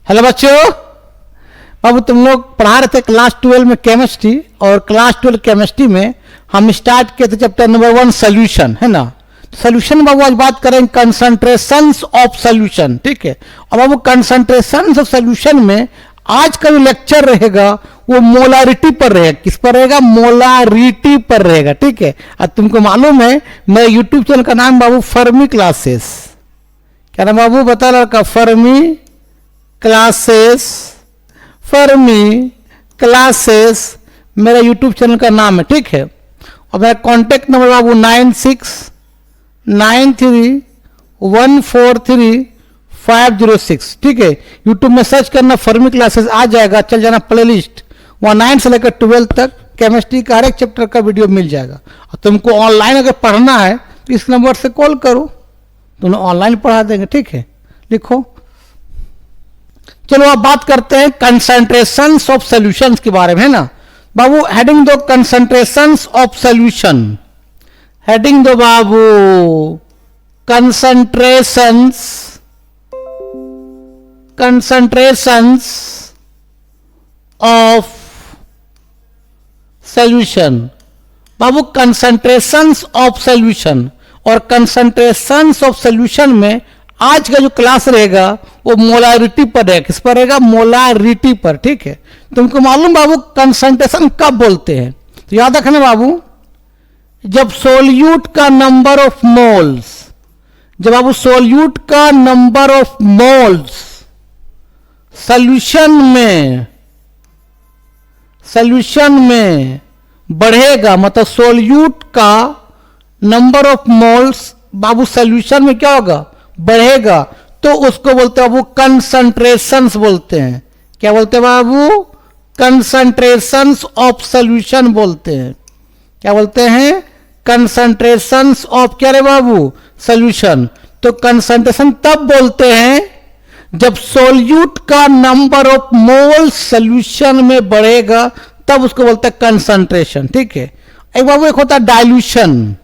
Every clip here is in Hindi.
हेलो बच्चों, बाबू तुम लोग पढ़ा रहे थे क्लास 12 में केमिस्ट्री, और क्लास 12 केमिस्ट्री में हम स्टार्ट किए थे चैप्टर नंबर 1 सोल्यूशन, है ना। सोल्यूशन बाबू आज बात करेंगे कंसंट्रेशंस ऑफ सोल्यूशन, ठीक है। और बाबू कंसंट्रेशंस ऑफ सोल्यूशन में आज का जो लेक्चर रहेगा वो मोलारिटी पर रहेगा। किस पर रहेगा? मोलारिटी पर रहेगा, ठीक है। और तुमको मालूम है मेरे यूट्यूब चैनल का नाम बाबू फर्मी क्लासेस। क्या नाम बाबू? बता लड़का। फर्मी क्लासेस, फर्मी क्लासेस मेरा यूट्यूब चैनल का नाम है, ठीक है। और मेरा कॉन्टेक्ट नंबर बाबू 9693143506, ठीक है। यूट्यूब में सर्च करना फर्मी क्लासेस, आ जाएगा। चल जाना प्ले लिस्ट, वहाँ 9 से लेकर 12 तक केमिस्ट्री का हर एक चैप्टर का वीडियो मिल जाएगा। और तुमको ऑनलाइन अगर पढ़ना है तो इस नंबर से कॉल करो, तुम्हें ऑनलाइन पढ़ा देंगे, ठीक है। लिखो। चलो अब बात करते हैं कंसंट्रेशंस ऑफ सॉल्यूशंस के बारे में, है ना बाबू। हेडिंग दो कंसंट्रेशंस ऑफ सॉल्यूशन। हेडिंग दो बाबू कंसंट्रेशंस ऑफ सॉल्यूशन। बाबू कंसंट्रेशंस ऑफ सॉल्यूशन और कंसंट्रेशंस ऑफ सॉल्यूशन में आज का जो क्लास रहेगा वो मोलारिटी पर रहेगा। किस पर रहेगा? मोलारिटी पर, ठीक है। तुमको मालूम बाबू कंसंट्रेशन कब बोलते हैं? तो याद रखना बाबू, जब सोल्यूट का नंबर ऑफ मोल्स, जब बाबू सोल्यूट का नंबर ऑफ मोल्स सॉल्यूशन में बढ़ेगा, मतलब सोल्यूट का number of moles Babu solution में क्या होगा? बढ़ेगा, तो उसको बोलते हैं बाबू कंसंट्रेशंस बोलते हैं। क्या बोलते हैं बाबू? कंसंट्रेशंस ऑफ सॉल्यूशन बोलते हैं। क्या बोलते हैं? कंसंट्रेशंस ऑफ क्या रे बाबू? सॉल्यूशन। तो कंसंट्रेशन तब बोलते हैं जब सोल्यूट का नंबर ऑफ मोल्स सॉल्यूशन में बढ़ेगा, तब उसको बोलते हैं कंसंट्रेशन, ठीक है। एक बाबू एक होता है डाइल्यूशन।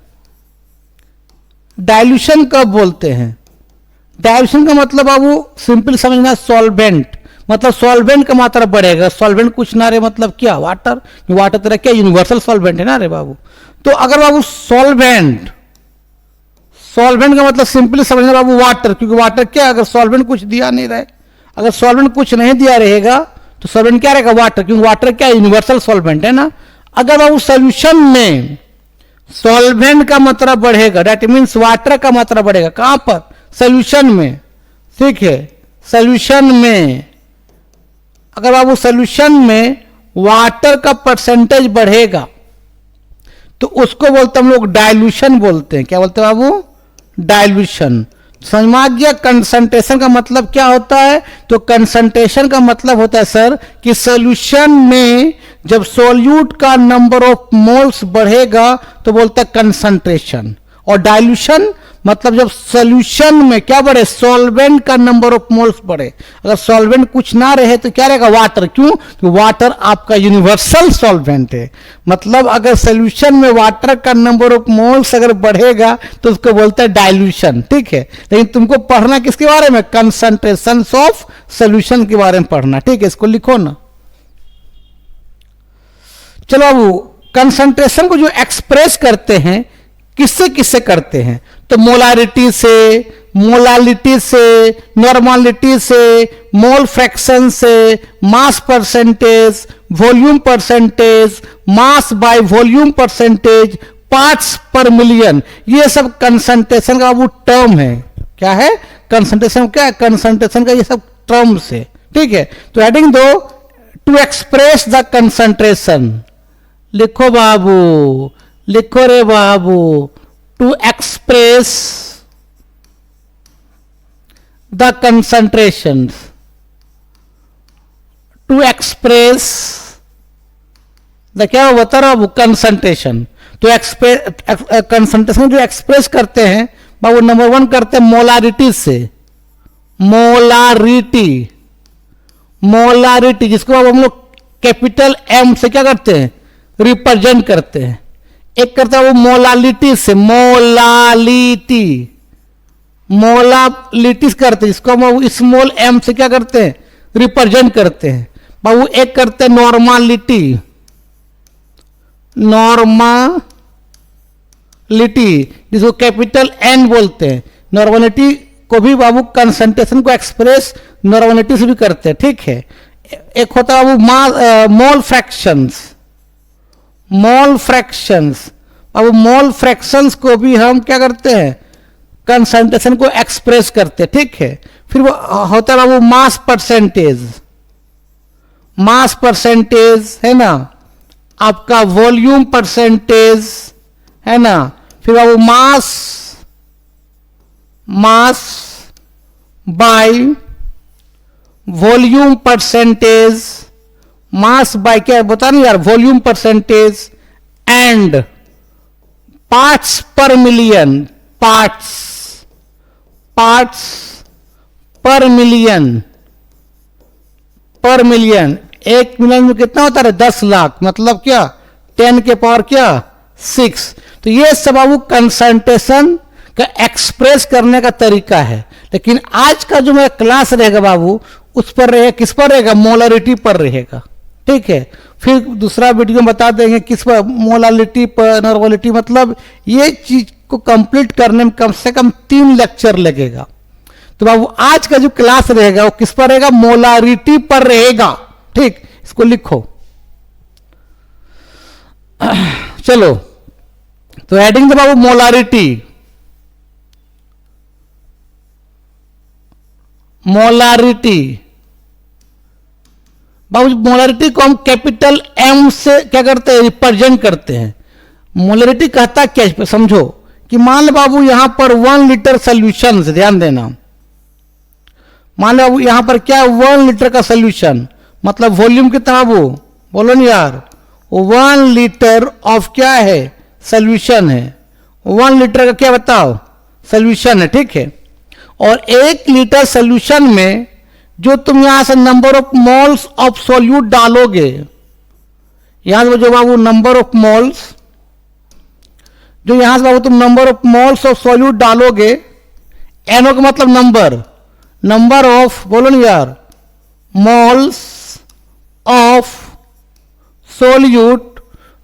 डाइल्यूशन कब बोलते हैं? डाइल्यूशन का मतलब बाबू सिंपल समझना, सॉल्वेंट, मतलब सॉल्वेंट का मात्रा बढ़ेगा। सॉल्वेंट कुछ ना रे, मतलब क्या? वाटर। वाटर तेरा क्या यूनिवर्सल सॉल्वेंट है ना रे बाबू। तो अगर बाबू सॉल्वेंट का मतलब सिंपली समझना बाबू वाटर, क्योंकि वाटर क्या, अगर सॉल्वेंट कुछ दिया नहीं रहे, अगर सॉल्वेंट कुछ नहीं दिया रहेगा तो सॉल्वेंट क्या रहेगा? वाटर, क्योंकि वाटर क्या यूनिवर्सल सॉल्वेंट है ना। अगर बाबू सॉल्यूशन में सॉल्वेंट का मात्रा बढ़ेगा, दैट मीन्स वाटर का मात्रा बढ़ेगा। कहां पर? सॉल्यूशन में, ठीक है। सॉल्यूशन में अगर बाबू सॉल्यूशन में वाटर का परसेंटेज बढ़ेगा तो उसको बोलते हम लोग डाइल्यूशन बोलते हैं। क्या बोलते हैं बाबू? डाइल्यूशन। समझ में आ गया? कंसंट्रेशन का मतलब क्या होता है? तो कंसंट्रेशन का मतलब होता है सर कि सॉल्यूशन में जब सोल्यूट का नंबर ऑफ मोल्स बढ़ेगा तो बोलते हैं कंसंट्रेशन। और डाइल्यूशन मतलब जब सॉल्यूशन में क्या बढ़े? सॉल्वेंट का नंबर ऑफ मोल्स बढ़े। अगर सॉल्वेंट कुछ ना रहे तो क्या रहेगा? वाटर। क्यों? तो वाटर आपका यूनिवर्सल सॉल्वेंट है। मतलब अगर सॉल्यूशन में वाटर का नंबर ऑफ मोल्स अगर बढ़ेगा तो उसको बोलते हैं डाइल्यूशन, ठीक है। लेकिन तुमको पढ़ना किसके बारे में? कंसंट्रेशन ऑफ सॉल्यूशन के बारे में पढ़ना, ठीक है। इसको लिखो ना। चलो अब कंसंट्रेशन को जो एक्सप्रेस करते हैं किससे किससे करते हैं? तो मोलारिटी से, मोलालिटी से, नॉर्मालिटी से, मोल फ्रैक्शन से, mass percentage, volume percentage, mass by volume percentage, parts per million, ये सब कंसंट्रेशन का वो टर्म है। क्या है? कंसंट्रेशन। क्या है? कंसंट्रेशन का ये सब टर्म्स है, ठीक है। तो हेडिंग दो टू एक्सप्रेस द कंसंट्रेशन। लिखो बाबू, लिखो रे बाबू। To express the concentration, to express the क्या बता रहा हूं? कंसंट्रेशन। तो कंसंट्रेशन जो एक्सप्रेस करते हैं बाबू, नंबर 1 करते हैं मोलारिटी से। मोलारिटी, मोलारिटी जिसको अब हम लोग कैपिटल एम से क्या करते हैं? रिप्रेजेंट करते हैं। एक करता है वो मोलालिटी से, मोलालिटी, मोलालिटी करते हैं, इसको हम स्मॉल एम से क्या करते हैं? रिप्रेजेंट करते हैं बाबू। एक करते हैं नॉर्मालिटी, नॉर्मालिटी जिसको कैपिटल एन बोलते हैं। नॉर्मालिटी को भी बाबू कंसंट्रेशन को एक्सप्रेस नॉर्मालिटी से भी करते हैं, ठीक है। एक होता है बाबू मोल फ्रैक्शंस, मोल फ्रैक्शंस। अब मोल फ्रैक्शंस को भी हम क्या करते हैं, कंसंट्रेशन को एक्सप्रेस करते हैं, ठीक है। फिर वो होता है बाबू मास परसेंटेज, मास परसेंटेज है ना, आपका वॉल्यूम परसेंटेज है ना। फिर बाबू mass, mass by volume percentage, mass by क्या बता नहीं यार, volume percentage and parts per million, parts, parts per million, per million. 1 million में कितना होता है, 10 लाख, मतलब क्या 10 के पावर क्या 6। तो ये सब बाबू कंसंट्रेशन का एक्सप्रेस करने का तरीका है। लेकिन आज का जो मेरा क्लास रहेगा बाबू, उस पर रहेगा, किस पर रहेगा, मोलारिटी पर रहेगा, ठीक है। फिर दूसरा वीडियो में बता देंगे किस पर, मोलारिटी पर, नॉर्मालिटी, मतलब ये चीज को कंप्लीट करने में कम से कम 3 लेक्चर लगेगा। तो बाबू आज का जो क्लास रहेगा वो किस पर रहेगा, मोलारिटी पर रहेगा, ठीक। इसको लिखो। चलो तो हेडिंग दे बाबू मोलारिटी, मोलारिटी बाबू। मोलारिटी को हम कैपिटल एम से क्या करते हैं, रिप्रेजेंट करते हैं। मोलारिटी कहता क्या, समझो कि मान लो बाबू यहां पर 1 लीटर सोल्यूशन, ध्यान देना, मान लो बाबू यहां पर क्या 1 लीटर का सोल्यूशन, मतलब वॉल्यूम कितना बाबू, बोलो नहीं यार, 1 लीटर ऑफ क्या है, सोल्यूशन है। 1 लीटर का क्या बताओ, सोल्यूशन है, ठीक है। और 1 लीटर सोल्यूशन में जो तुम यहां से number of moles of solute डालोगे, यहां से जो बाबू नंबर ऑफ मोल्स, जो यहां से बाबू तुम number of moles of solute डालोगे, एनओ का मतलब नंबर, नंबर ऑफ, बोलो नहीं यार, मोल्स ऑफ सोल्यूट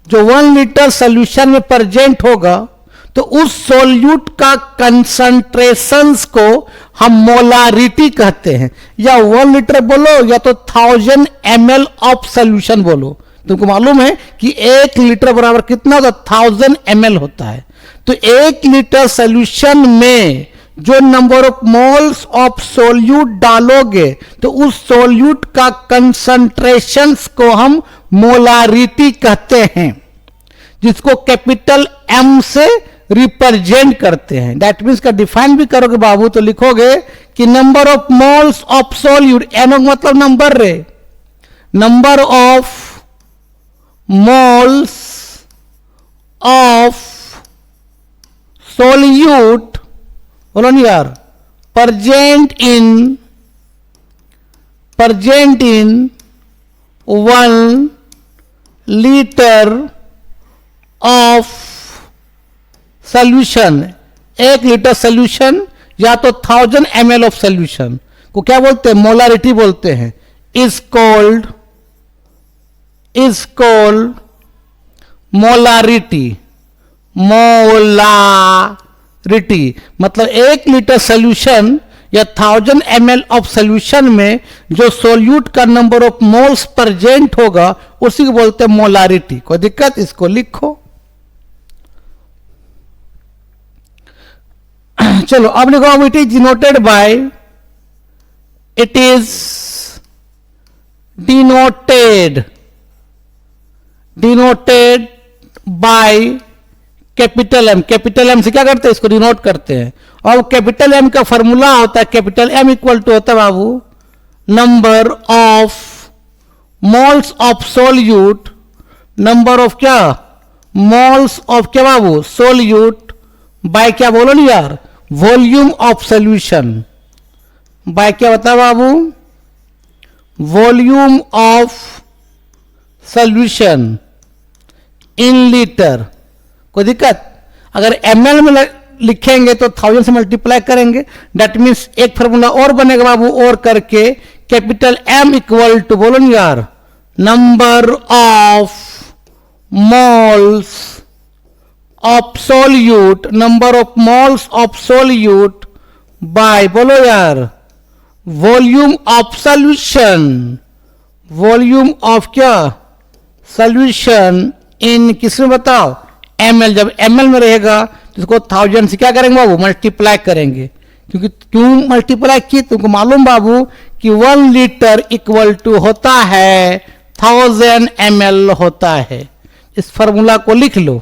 जो 1 लीटर सोल्यूशन में प्रेजेंट होगा, तो उस सोल्यूट का कंसंट्रेशंस को हम मोलारिटी कहते हैं। या 1 लीटर बोलो या तो 1000 ml ऑफ सोल्यूशन बोलो। तुमको मालूम है कि 1 लीटर बराबर कितना होता है, 1000 ml होता है। तो 1 लीटर सोल्यूशन में जो number of moles of solute डालोगे, तो उस सोल्यूट का कंसंट्रेशंस को हम मोलारिटी कहते हैं, जिसको कैपिटल एम से रिप्रेजेंट करते हैं। दैट मीन्स का डिफाइन भी करोगे बाबू तो लिखोगे कि number of moles of solute, एनो मतलब नंबर रे, number of moles of solute, बोलो नहीं यार, present in 1 litre of solution. 1 litre solution या तो 1000 ml ऑफ सोल्यूशन को क्या बोलते हैं, मोलारिटी बोलते हैं। इज कॉल्ड मोलारिटी, मोलारिटी मतलब 1 लीटर सोल्यूशन या 1000 ml ऑफ सोल्यूशन में जो सोल्यूट का नंबर ऑफ मोल्स प्रेजेंट होगा उसी को बोलते हैं मोलारिटी। कोई दिक्कत, इसको लिखो। चलो अब लिखो, it is denoted by, it is denoted by capital M. Capital M से क्या करते हैं, इसको डिनोट करते हैं। और कैपिटल एम का फॉर्मूला होता है, कैपिटल एम इक्वल टू होता है बाबू number of moles of solute, number of क्या मोल्स ऑफ क्या बाबू सोल्यूट, बाय क्या बोलो नहीं यार, वॉल्यूम ऑफ सोल्यूशन, बाय क्या बता बाबू, volume of solution in litre. कोई दिक्कत, अगर ml में लिखेंगे तो 1000 से मल्टीप्लाई करेंगे। दैट मीन्स एक फॉर्मूला और बनेगा बाबू और करके कैपिटल एम इक्वल टू, बोलो ना यार, number of moles of solute, number of moles of solute by, बोलो यार, volume of solution, volume of क्या, सॉल्यूशन इन किसमें बताओ, ml। जब ml में रहेगा तो इसको 1000 से क्या करेंगे बाबू, मल्टीप्लाई करेंगे, क्योंकि क्यों मल्टीप्लाई किए, तुमको मालूम बाबू कि 1 लीटर इक्वल टू होता है 1000 ml होता है। इस फॉर्मूला को लिख लो।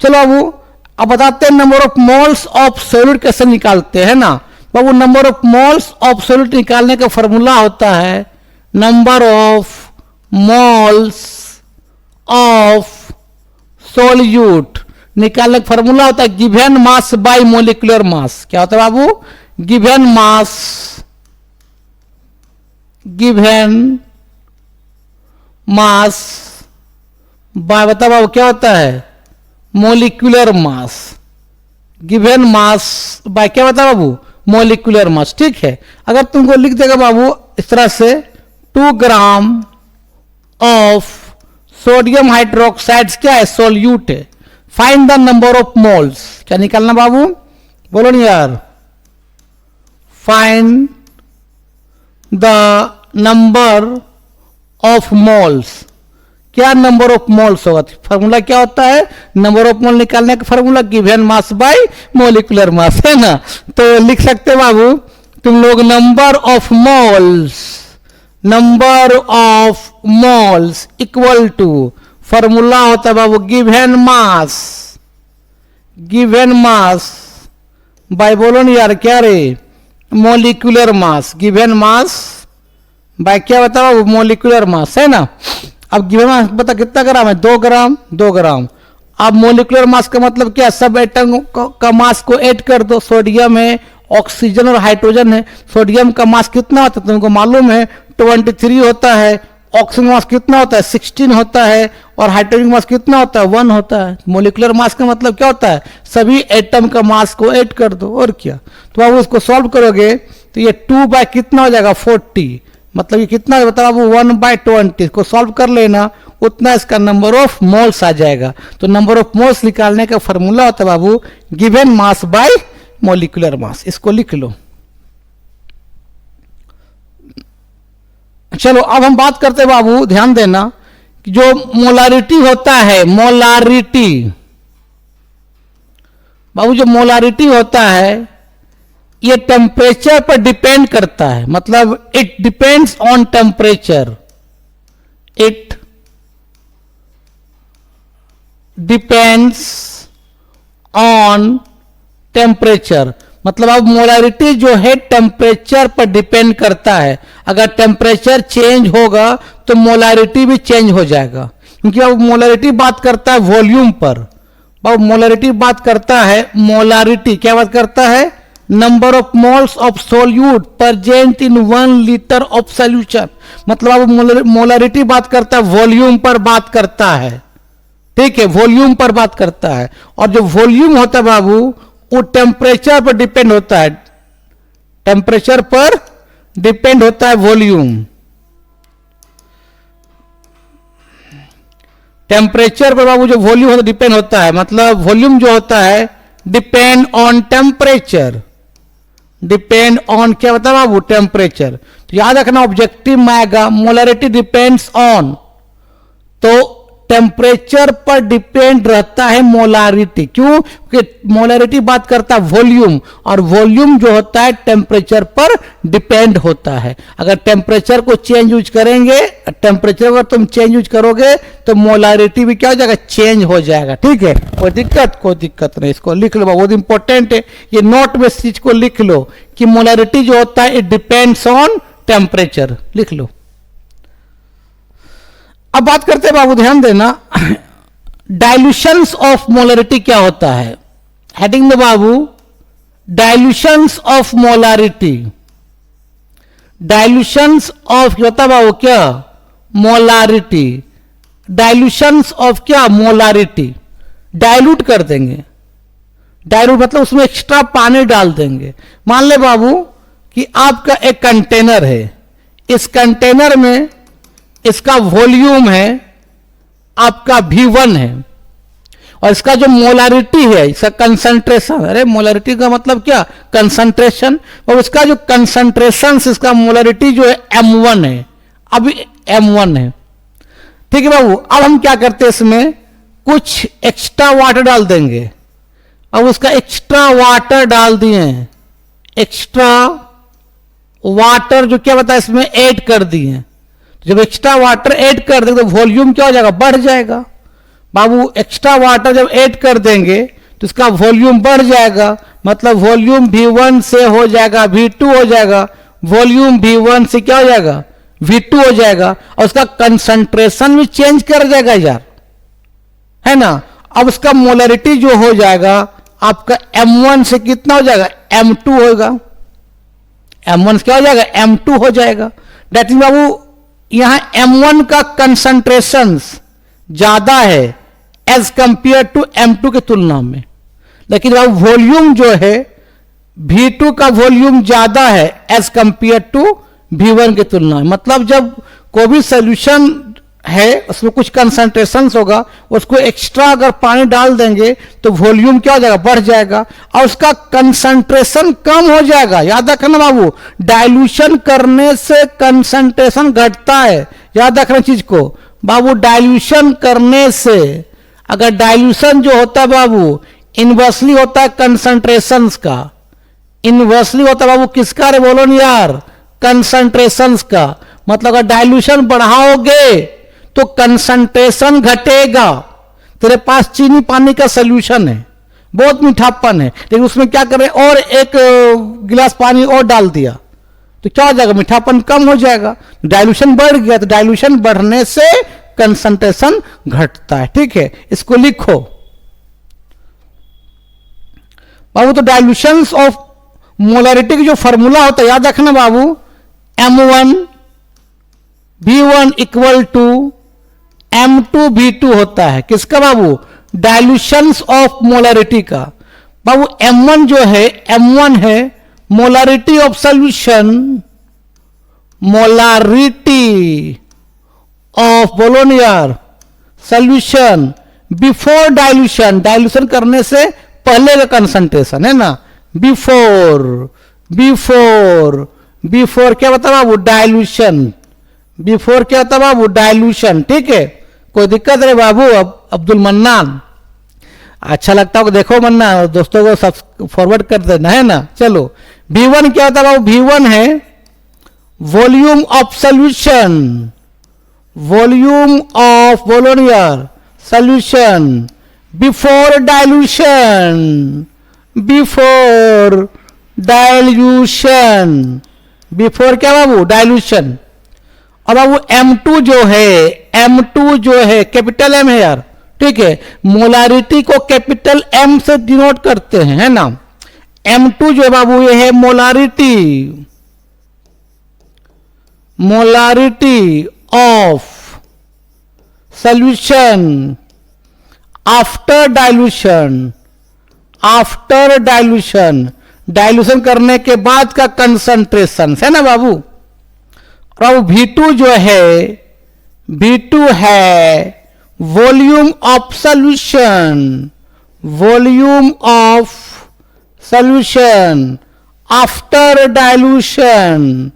चलो बाबू अब बताते हैं number of moles of solute कैसे निकालते हैं ना बाबू। Number of moles of solute निकालने का फॉर्मूला होता है number of moles of solute, निकालने का फॉर्मूला होता है given mass by molecular mass. क्या होता है बाबू, given mass, given mass by, बता बाबू क्या होता है, molecular mass, given mass by क्या बता बाबू, मोलिकुलर मास। ठीक है, अगर तुमको लिख देगा बाबू इस तरह से 2 ग्राम ऑफ सोडियम हाइड्रोक्साइड क्या है, सोल्यूट है, find the number of moles, क्या निकालना बाबू, बोलो नहीं यार, find the number of moles. क्या नंबर ऑफ मोल्स होगा, फॉर्मूला क्या होता है, नंबर ऑफ मोल निकालने का formula given mass by molecular mass, है ना। तो लिख सकते बाबू तुम लोग number of moles, number of moles equal to, formula होता है बाबू given mass, given mass by, बोलो नहीं यार क्या रे, molecular mass, given mass by क्या बता बाबू, मोलिकुलर मास, है ना। अब गिवन मास बता कितना ग्राम है, 2 ग्राम, 2 ग्राम। अब मोलिकुलर मास का मतलब क्या, सब एटम का मास को ऐड कर दो, सोडियम है, ऑक्सीजन और हाइड्रोजन है। सोडियम का मास कितना होता है तुमको मालूम है, 23 होता है। ऑक्सीजन मास कितना होता है, 16 होता है। और हाइड्रोजन मास कितना होता है, 1 होता है। मोलिकुलर मास का मतलब क्या होता है, सभी एटम का मास को ऐड कर दो, और क्या। तो अब उसको सॉल्व करोगे तो ये 2 बाय कितना हो जाएगा, 40, मतलब ये कितना बताओ बाबू, 1/20 को सॉल्व कर लेना, उतना इसका नंबर ऑफ मोल्स आ जाएगा। तो नंबर ऑफ मोल्स निकालने का फॉर्मूला होता है बाबू given mass by molecular mass, इसको लिख लो। चलो अब हम बात करते हैं बाबू, ध्यान देना कि जो मोलारिटी होता है, मोलारिटी बाबू, जो मोलारिटी होता है ये टेम्परेचर पर डिपेंड करता है, मतलब it depends on temperature, it depends on temperature. मतलब अब मोलारिटी जो है टेम्परेचर पर डिपेंड करता है। अगर टेम्परेचर चेंज होगा तो मोलारिटी भी चेंज हो जाएगा, क्योंकि अब मोलारिटी बात करता है वॉल्यूम पर। अब मोलारिटी बात करता है, मोलारिटी क्या बात करता है, number of moles of solute present in 1 litre of solution. मतलब अब मोलारिटी बात करता है, वॉल्यूम पर बात करता है, ठीक है, वॉल्यूम पर बात करता है। और जो वॉल्यूम होता है बाबू वो टेम्परेचर पर डिपेंड होता है, टेम्परेचर पर डिपेंड होता है वॉल्यूम, टेम्परेचर पर बाबू जो वॉल्यूम होता है डिपेंड होता है। मतलब वॉल्यूम जो होता है depend on temperature, depend on क्या बता बाबू, टेम्परेचर। तो याद रखना ऑब्जेक्टिव में आएगा मोलरिटी डिपेंड्स ऑन, तो टेम्परेचर पर डिपेंड रहता है मोलारिटी। क्यों? क्योंकि मोलारिटी बात करता है वॉल्यूम, और वॉल्यूम जो होता है टेम्परेचर पर डिपेंड होता है। अगर टेम्परेचर को चेंज यूज करेंगे, टेम्परेचर अगर तुम चेंज यूज करोगे तो मोलारिटी भी क्या हो जाएगा, चेंज हो जाएगा। ठीक है, कोई दिक्कत नहीं, इसको लिख लो, बहुत इंपॉर्टेंट है ये, नोट में इस चीज को लिख लो कि मोलारिटी जो होता है इट डिपेंड्स ऑन टेम्परेचर, लिख लो। अब बात करते हैं बाबू, ध्यान देना, डाइल्यूशंस ऑफ मोलारिटी क्या होता है। हेडिंग में बाबू dilutions of molarity, dilutions of होता बाबू क्या, मोलारिटी, डाइल्यूशंस ऑफ क्या, मोलारिटी, डाइल्यूट कर देंगे, डाइल्यूट मतलब उसमें एक्स्ट्रा पानी डाल देंगे। मान ले बाबू कि आपका एक कंटेनर है, इस कंटेनर में इसका वॉल्यूम है आपका V1 है, और इसका जो मोलारिटी है, इसका कंसंट्रेशन, अरे मोलारिटी का मतलब क्या, कंसंट्रेशन, और इसका जो कंसंट्रेशन, इसका मोलारिटी जो है M1 है, अभी M1 है। ठीक है बाबू, अब हम क्या करते हैं, इसमें कुछ एक्स्ट्रा वाटर डाल देंगे। अब उसका एक्स्ट्रा वाटर डाल दिए, एक्स्ट्रा वाटर जो क्या बताया इसमें ऐड कर दिए। जब एक्स्ट्रा वाटर ऐड कर देंगे तो वॉल्यूम क्या हो जाएगा, बढ़ जाएगा। बाबू एक्स्ट्रा वाटर जब ऐड कर देंगे तो इसका वॉल्यूम बढ़ जाएगा, मतलब वॉल्यूम V1 से हो जाएगा V2 हो जाएगा, वॉल्यूम V1 से क्या हो जाएगा, V2 हो जाएगा, और उसका कंसंट्रेशन भी चेंज कर जाएगा यार, है ना। अब उसका मोलरिटी जो हो जाएगा आपका M1 से कितना हो जाएगा, M2 होगा। M1 से क्या हो जाएगा, M2 हो जाएगा। डेट मीन बाबू यहां M1 का कंसंट्रेशन ज्यादा है एज कंपेयर टू M2 की तुलना में, लेकिन बाबू वॉल्यूम जो है V2 का वॉल्यूम ज्यादा है एज कंपेयर टू V1 की तुलना में। मतलब जब कोई भी सोल्यूशन है उसमें कुछ कंसंट्रेशन होगा, उसको एक्स्ट्रा अगर पानी डाल देंगे तो वॉल्यूम क्या हो जाएगा, बढ़ जाएगा, और उसका कंसंट्रेशन कम हो जाएगा। याद रखना बाबू, डाइल्यूशन करने से कंसंट्रेशन घटता है, याद रखना चीज को बाबू। डाइल्यूशन करने से, अगर डाइल्यूशन जो होता है बाबू इनवर्सली होता है कंसंट्रेशन का, इनवर्सली होता है बाबू किसका, रे बोलो नहीं यार, कंसंट्रेशन का। मतलब अगर डाइल्यूशन बढ़ाओगे तो कंसंट्रेशन घटेगा। तेरे पास चीनी पानी का सोल्यूशन है, बहुत मीठापन है, लेकिन उसमें क्या करें, और एक गिलास पानी और डाल दिया तो क्या हो जाएगा, मीठापन कम हो जाएगा, डाइल्यूशन बढ़ गया। तो डाइल्यूशन बढ़ने से कंसंट्रेशन घटता है। ठीक है, इसको लिखो बाबू। तो डाइल्यूशन ऑफ मोलरिटी की जो फॉर्मूला होता है याद रखना बाबू, M1 V1 equal to M2 V2 होता है। किसका बाबू, डाइल्यूशन ऑफ मोलरिटी का। बाबू M1 जो है, M1 है molarity of solution, molarity of, बोलो नहीं यार, सॉल्यूशन बिफोर डाइल्यूशन, डाइल्यूशन करने से पहले का कंसंट्रेशन है ना, बिफोर, बिफोर, बिफोर क्या बता बाबू, डाइल्यूशन, बिफोर क्या होता बाबू, डाइल्यूशन। ठीक है, कोई दिक्कत है बाबू। अब अब्दुल मन्नान, अच्छा लगता हो देखो मन्ना, दोस्तों को सब फॉरवर्ड कर देना है ना। चलो V1 क्या होता बाबू, V1 है volume of solution, volume of, बोलो नहीं यार, solution before dilution, before dilution, before क्या बाबू, डाइल्यूशन। अब बाबू M2 जो है, M2 जो है कैपिटल M है यार, ठीक है, मोलारिटी को कैपिटल M से डिनोट करते हैं, है ना। M2 जो है बाबू ये है molarity, molarity of solution after dilution, after dilution, dilution करने के बाद का कंसंट्रेशन है ना बाबू। अब V2 जो है, V2 है volume of solution, volume of solution after dilution,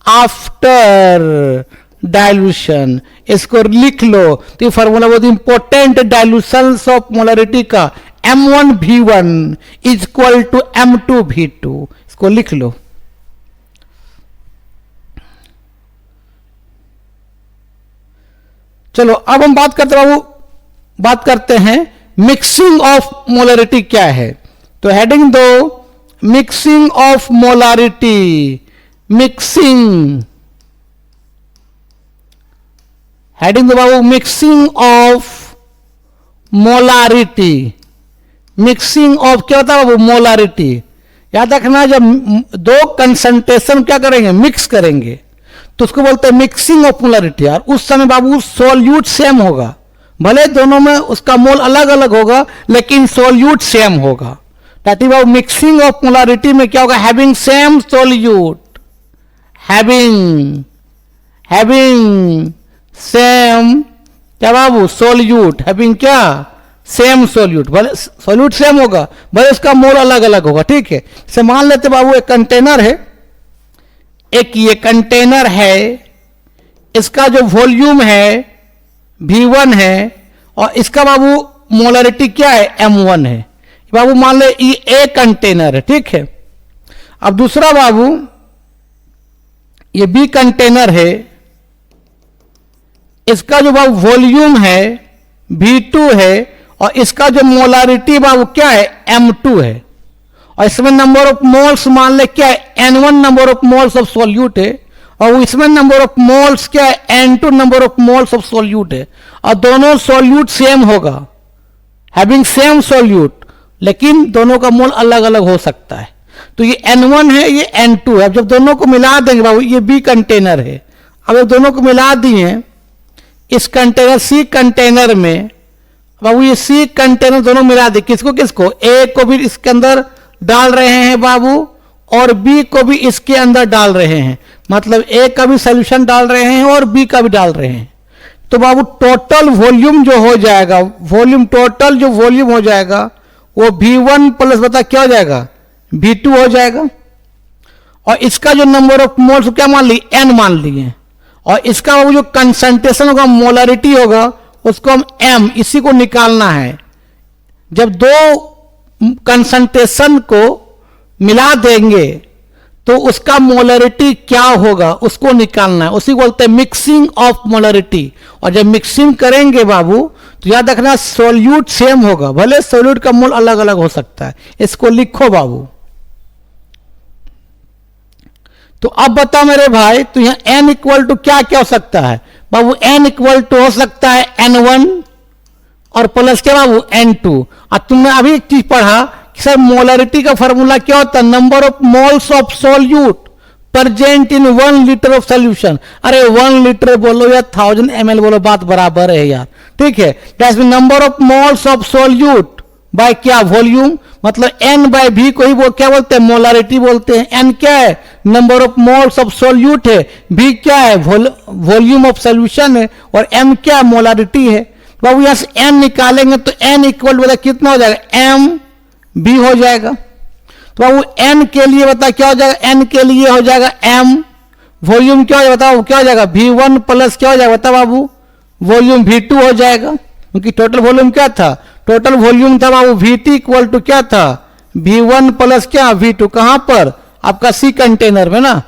after dilution. इसको लिख लो, तो ये फॉर्मूला बहुत इंपॉर्टेंट, डाइल्यूशन ऑफ मोलरिटी का M1 V1 is equal to M2 V2, इसको लिख लो। चलो अब हम बात करते बाबू, बात करते हैं मिक्सिंग ऑफ मोलरिटी क्या है। तो हेडिंग दो, mixing of molarity, mixing, heading दो बाबू, mixing of molarity, mixing of क्या होता है बाबू, मोलारिटी। याद रखना जब दो कंसंट्रेशन क्या करेंगे, मिक्स करेंगे, तो उसको बोलते हैं मिक्सिंग ऑफ मोलारिटी। यार उस समय बाबू सोल्यूट सेम होगा, भले दोनों में उसका मोल अलग अलग होगा लेकिन सोल्यूट सेम होगा। That is mixing of molarity में क्या होगा, having same solute, having same क्या बाबू, सोल्यूट, हैविंग क्या, सेम सोल्यूट, भले सोल्यूट सेम होगा भले उसका मोल अलग अलग होगा, ठीक है। जैसे मान लेते बाबू एक कंटेनर है, एक ये कंटेनर है, इसका जो वॉल्यूम है V1 है और इसका बाबू मोलरिटी क्या है, M1 है। बाबू मान ले ये ए कंटेनर है, ठीक है। अब दूसरा बाबू ये बी कंटेनर है, इसका जो बाबू वॉल्यूम है V2 है और इसका जो मोलारिटी बाबू क्या है, M2 है। और इसमें नंबर ऑफ मोल्स मान ले क्या है, N1 number of moles of solute है और इसमें नंबर ऑफ मोल्स क्या है, N2 number of moles of solute है। और दोनों सॉल्यूट सेम होगा, हैविंग सेम सॉल्यूट, लेकिन दोनों का मोल अलग अलग हो सकता है। तो ये N1 है, ये N2 है। अब जब दोनों को मिला देंगे बाबू, ये बी कंटेनर है, अब जब दोनों को मिला दिए इस कंटेनर सी कंटेनर में, बाबू ये सी कंटेनर दोनों मिला दे, किसको किसको, ए को भी इसके अंदर डाल रहे हैं बाबू और बी को भी इसके अंदर डाल रहे हैं, मतलब ए का भी सोल्यूशन डाल रहे हैं और बी का भी डाल रहे हैं। तो बाबू टोटल वॉल्यूम जो हो जाएगा, वॉल्यूम टोटल जो वॉल्यूम हो जाएगा वो V1 प्लस बता क्या हो जाएगा, V2 हो जाएगा। और इसका जो नंबर ऑफ मोल्स क्या मान ली, N मान लिए, और इसका वो जो कंसंट्रेशन होगा, मोलारिटी होगा, उसको हम M, इसी को निकालना है। जब दो कंसंट्रेशन को मिला देंगे तो उसका मोलरिटी क्या होगा उसको निकालना है, उसी को बोलते हैं मिक्सिंग ऑफ मोलरिटी। और जब मिक्सिंग करेंगे बाबू तो याद रखना सोल्यूट सेम होगा, भले सोल्यूट का मोल अलग अलग हो सकता है। इसको लिखो बाबू। तो अब बताओ मेरे भाई, तो यहां n इक्वल टू क्या क्या हो सकता है बाबू, n इक्वल टू हो सकता है N1 और प्लस क्या बाबू N2। और तुमने अभी एक चीज पढ़ा कि सर मोलरिटी का फॉर्मूला क्या होता है, number of moles of solute present in 1 litre of solution. अरे 1 लीटर बोलो या 1000 ml बोलो, बात बराबर है यार, ठीक है। That's number of moles of solute by क्या, वॉल्यूम, मतलब N बाय V को ही क्या बोलते हैं, मोलारिटी बोलते हैं। N क्या है, number of moles of solute है, V क्या है, वॉल्यूम ऑफ सोल्यूशन है, और M क्या, मोलारिटी है। बाबू यहां से N निकालेंगे तो N इक्वल बता कितना हो जाएगा, M B हो जाएगा। तो बाबू N के लिए बता क्या हो जाएगा, N के लिए हो जाएगा M, वॉल्यूम क्या हो जाएगा बताओ, क्या हो जाएगा V1 प्लस क्या हो जाएगा बता बाबू, वॉल्यूम V2 हो जाएगा, क्योंकि टोटल वॉल्यूम क्या था, टोटल वॉल्यूम था बाबू VT इक्वल टू क्या था, V1 प्लस क्या V2, कहां पर आपका सी कंटेनर में ना।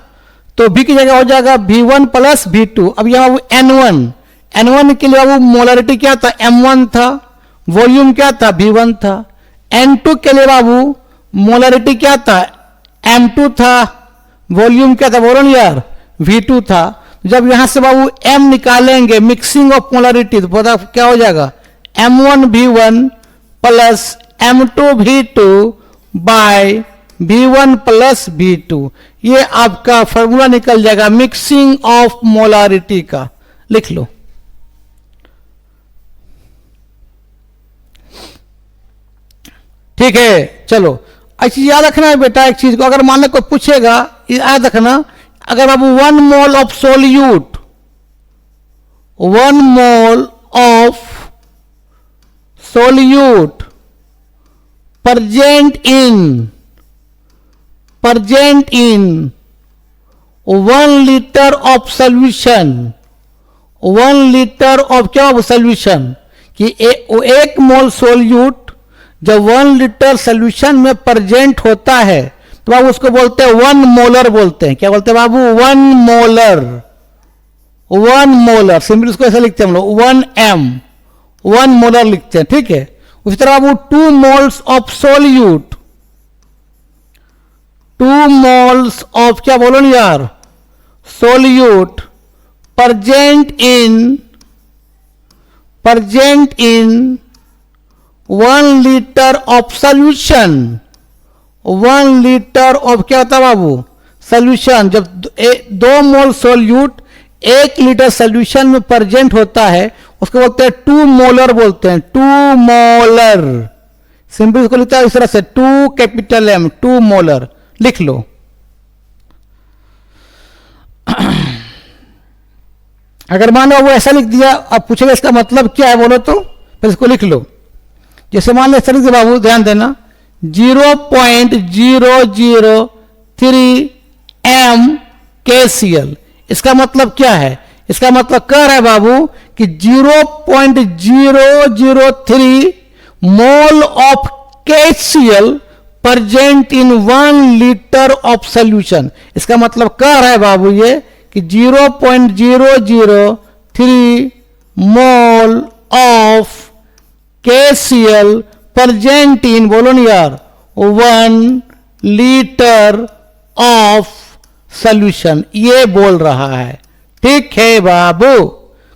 तो B की जगह हो जाएगा V1 प्लस V2। अब यहां बाबू N1 के लिए बाबू मोलारिटी क्या था, M1 था, वॉल्यूम क्या था, V1 था। N2 के लिए बाबू मोलारिटी क्या था, M2 था, वॉल्यूम क्या था, बोलो यार, V2 था। जब यहां से बाबू M निकालेंगे, मिक्सिंग ऑफ मोलारिटी, तो पता क्या हो जाएगा, M1 V1 plus M2 V2 bye V1 plus V2। ये आपका फॉर्मूला निकल जाएगा मिक्सिंग ऑफ मोलारिटी का, लिख लो। ठीक है, चलो अच्छी याद रखना है बेटा एक चीज को, अगर मान लो कोई पूछेगा याद रखना, अगर बाबू 1 mole of solute, 1 mole of solute present in 1 litre of solution, 1 litre of क्या सोल्यूशन, कि एक मोल सोल्यूट जब 1 लीटर सोल्यूशन में प्रेजेंट होता है तो बाबू उसको बोलते हैं 1 मोलर बोलते हैं। क्या बोलते हैं बाबू, 1 मोलर, 1 मोलर, सिंपल इसको ऐसे लिखते हैं हम लोग 1M, 1 मोलर लिखते हैं, ठीक है। उसी तरह बाबू 2 moles of solute, 2 moles of क्या बोलो ना यार, solute present in 1 litre of solution, 1 litre of क्या होता है बाबू, सोल्यूशन। जब 2 मोल सोल्यूट 1 लीटर सोल्यूशन में प्रेजेंट होता है उसको बोलते हैं 2 मोलर बोलते हैं, 2 मोलर। सिंपल इसको लिखता है इस तरह से 2 कैपिटल M, 2 मोलर, लिख लो। अगर मान लो वो ऐसा लिख दिया, अब पूछेगा इसका मतलब क्या है बोलो तो, फिर इसको लिख लो। जैसे मान लो ऐसा लिख दिया बाबू, ध्यान देना 0.003 M KCl, इसका मतलब क्या है? इसका मतलब कह रहा है बाबू कि 0.003 mole of KCl present in 1 litre of solution. इसका मतलब कह रहा है बाबू ये कि 0.003 mole of KCl present in, बोलो नहीं यार, 1 लीटर ऑफ सोल्यूशन, ये बोल रहा है। ठीक है बाबू,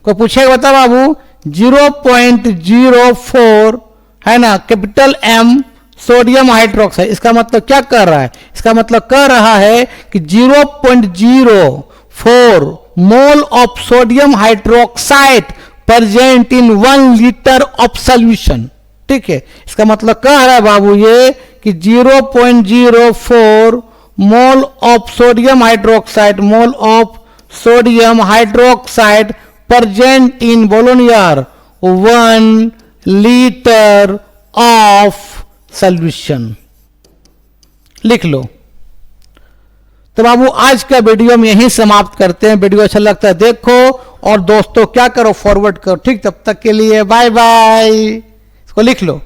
को पूछेगा बता बाबू 0.04 है ना कैपिटल M सोडियम हाइड्रोक्साइड, इसका मतलब क्या कर रहा है? इसका मतलब कह रहा है कि 0.04 mole of sodium hydroxide present in 1 litre of solution. ठीक है, इसका मतलब कह रहा है बाबू ये कि 0.04 mole of sodium hydroxide, mole of sodium hydroxide present in, बोलो नहीं यार, 1 लीटर ऑफ सॉल्यूशन, लिख लो। तो बाबू आज का वीडियो हम यहीं समाप्त करते हैं। वीडियो अच्छा लगता है देखो और दोस्तों क्या करो, फॉरवर्ड करो। ठीक, तब तक के लिए बाय बाय। इसको लिख लो।